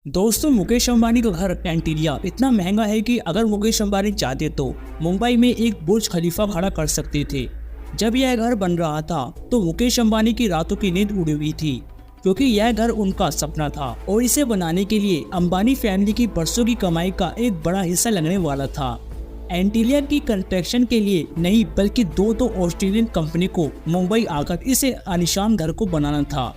दोस्तों, मुकेश अंबानी का घर एंटीलिया इतना महंगा है कि अगर मुकेश अंबानी चाहते तो मुंबई में एक बुर्ज खलीफा खड़ा कर सकते थे। जब यह घर बन रहा था तो मुकेश अंबानी की रातों की नींद उड़ी हुई थी, क्योंकि यह घर उनका सपना था और इसे बनाने के लिए अंबानी फैमिली की बरसों की कमाई का एक बड़ा हिस्सा लगने वाला था। एंटीलिया की कंस्ट्रक्शन के लिए नहीं बल्कि दो ऑस्ट्रेलियन कंपनी को मुंबई आकर इसे आलीशान घर को बनाना था।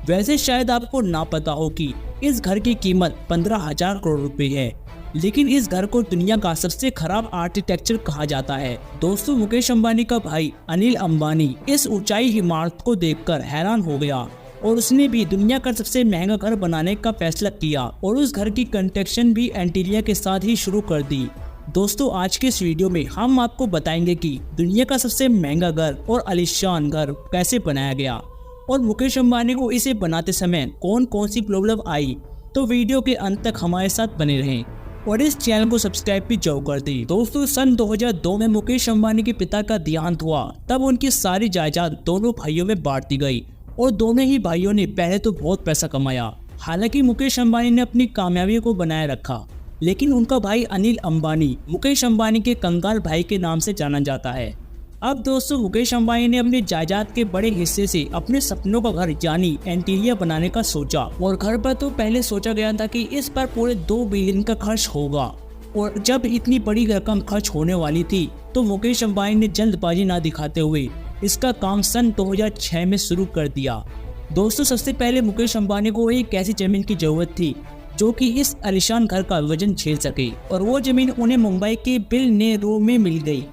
वैसे शायद आपको ना पता हो कि इस घर की कीमत 15,000 करोड़ रुपए है, लेकिन इस घर को दुनिया का सबसे खराब आर्किटेक्चर कहा जाता है। दोस्तों, मुकेश अंबानी का भाई अनिल अंबानी इस ऊंचाई इमारत को देखकर हैरान हो गया और उसने भी दुनिया का सबसे महंगा घर बनाने का फैसला किया और उस घर की कंस्ट्रक्शन भी एंटीलिया के साथ ही शुरू कर दी। दोस्तों, आज के इस वीडियो में हम आपको बताएंगे कि दुनिया का सबसे महंगा घर और आलीशान घर कैसे बनाया गया और मुकेश अंबानी को इसे बनाते समय कौन कौन सी प्रॉब्लम आई। तो वीडियो के अंत तक हमारे साथ बने रहें और इस चैनल को सब्सक्राइब भी जरूर कर दें। दोस्तों, सन 2002 में मुकेश अंबानी के पिता का देहांत हुआ। तब उनकी सारी जायदाद दोनों भाइयों में बांट दी गई और दोनों ही भाइयों ने पहले तो बहुत पैसा कमाया। हालांकि मुकेश अंबानी ने अपनी कामयाबी को बनाए रखा, लेकिन उनका भाई अनिल अंबानी मुकेश अंबानी के कंगाल भाई के नाम से जाना जाता है। अब दोस्तों, मुकेश अंबानी ने अपनी जायदाद के बड़े हिस्से से अपने सपनों का घर यानी एंटीलिया बनाने का सोचा और घर पर तो पहले सोचा गया था कि इस पर पूरे 2 बिलियन का खर्च होगा। और जब इतनी बड़ी रकम खर्च होने वाली थी तो मुकेश अंबानी ने जल्दबाजी ना दिखाते हुए इसका काम सन 2006 में शुरू कर दिया। दोस्तों, सबसे पहले मुकेश अंबानी को एक ऐसी जमीन की जरूरत थी जो कि इस आलीशान घर का वजन झेल सके और वो जमीन उन्हें मुंबई के बिलनेरो में मिल गई।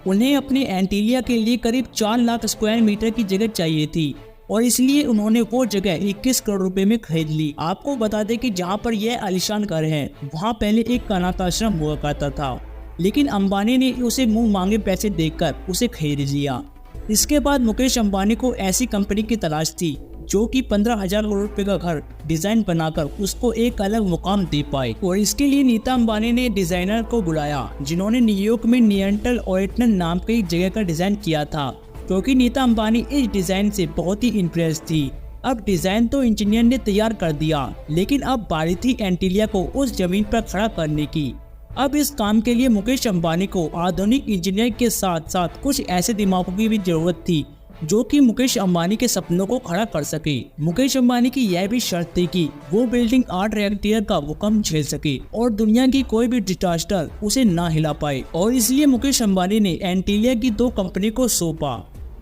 उन्हें अपने एंटीलिया के लिए करीब 4 लाख स्क्वायर मीटर की जगह चाहिए थी और इसलिए उन्होंने वो जगह 21 करोड़ रुपए में खरीद ली। आपको बता दें कि जहां पर यह आलीशान घर है वहां पहले एक अनाथ आश्रम हुआ करता था, लेकिन अंबानी ने उसे मुंह मांगे पैसे देकर उसे खरीद लिया। इसके बाद मुकेश अंबानी को ऐसी कंपनी की तलाश थी जो कि 15,000 करोड़ रुपए का घर डिजाइन बनाकर उसको एक अलग मुकाम दे पाए और इसके लिए नीता अंबानी ने डिजाइनर को बुलाया जिन्होंने न्यूयॉर्क में नियंटल ओरिजिनल नाम की एक जगह का डिजाइन किया था, क्योंकि नीता अंबानी इस डिजाइन से बहुत ही इम्प्रेस थी। अब डिजाइन तो इंजीनियर ने तैयार कर दिया, लेकिन अब बारी थी एंटीलिया को उस जमीन पर खड़ा करने की। अब इस काम के लिए मुकेश अंबानी को आधुनिक इंजीनियर के साथ साथ कुछ ऐसे दिमागों की भी जरूरत थी जो कि मुकेश अंबानी के सपनों को खड़ा कर सके। मुकेश अंबानी की यह भी शर्त थी कि वो बिल्डिंग 8 रिएक्टर का भूकंप झेल सके और दुनिया की कोई भी डिजास्टर उसे ना हिला पाए, और इसलिए मुकेश अंबानी ने एंटीलिया की 2 कंपनी को सौंपा।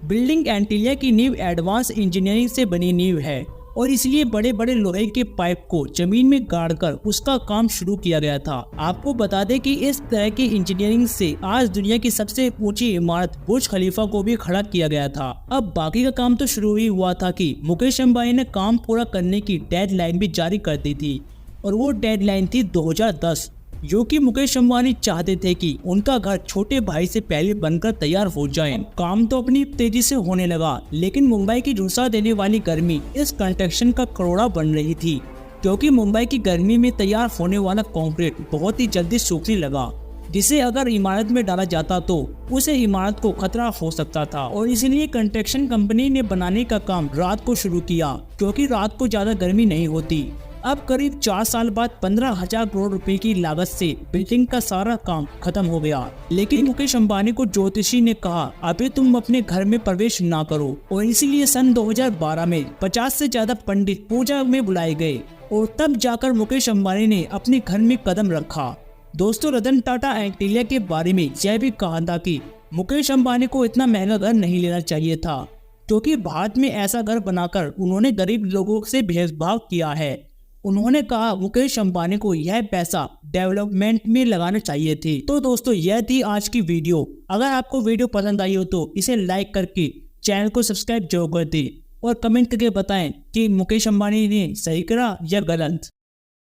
बिल्डिंग एंटीलिया की नींव एडवांस इंजीनियरिंग से बनी नींव है और इसलिए बड़े बड़े लोहे के पाइप को जमीन में गाड़कर उसका काम शुरू किया गया था। आपको बता दें कि इस तरह की इंजीनियरिंग से आज दुनिया की सबसे ऊंची इमारत बुर्ज खलीफा को भी खड़ा किया गया था। अब बाकी का काम तो शुरू ही हुआ था कि मुकेश अंबानी ने काम पूरा करने की डेडलाइन भी जारी कर दी थी और वो डेडलाइन थी 2010, जो कि मुकेश अंबानी चाहते थे कि उनका घर छोटे भाई से पहले बनकर तैयार हो जाए। काम तो अपनी तेजी से होने लगा, लेकिन मुंबई की झुलसा देने वाली गर्मी इस कंस्ट्रक्शन का करोड़ा बन रही थी, क्योंकि मुंबई की गर्मी में तैयार होने वाला कंक्रीट बहुत ही जल्दी सूखने लगा, जिसे अगर इमारत में डाला जाता तो उसे इमारत को खतरा हो सकता था। और इसलिए कंस्ट्रक्शन कंपनी ने बनाने का काम रात को शुरू किया, क्योंकि रात को ज्यादा गर्मी नहीं होती। अब करीब 4 साल बाद 15,000 करोड़ रुपए की लागत से बिल्डिंग का सारा काम खत्म हो गया, लेकिन मुकेश अंबानी को ज्योतिषी ने कहा अभी तुम अपने घर में प्रवेश ना करो, और इसीलिए सन 2012 में 50 से ज्यादा पंडित पूजा में बुलाए गए और तब जाकर मुकेश अंबानी ने अपने घर में कदम रखा। दोस्तों, रतन टाटा एंटीलिया के बारे में यह भी कहा था कि मुकेश अंबानी को इतना महंगा घर नहीं लेना चाहिए था, क्योंकि भारत में ऐसा घर बनाकर उन्होंने गरीब लोगों से भेदभाव किया है। उन्होंने कहा मुकेश अंबानी को यह पैसा डेवलपमेंट में लगाना चाहिए थे। तो दोस्तों, यह थी आज की वीडियो। अगर आपको वीडियो पसंद आई हो तो इसे लाइक करके चैनल को सब्सक्राइब जरूर कर दें और कमेंट करके बताएं कि मुकेश अंबानी ने सही करा या गलत।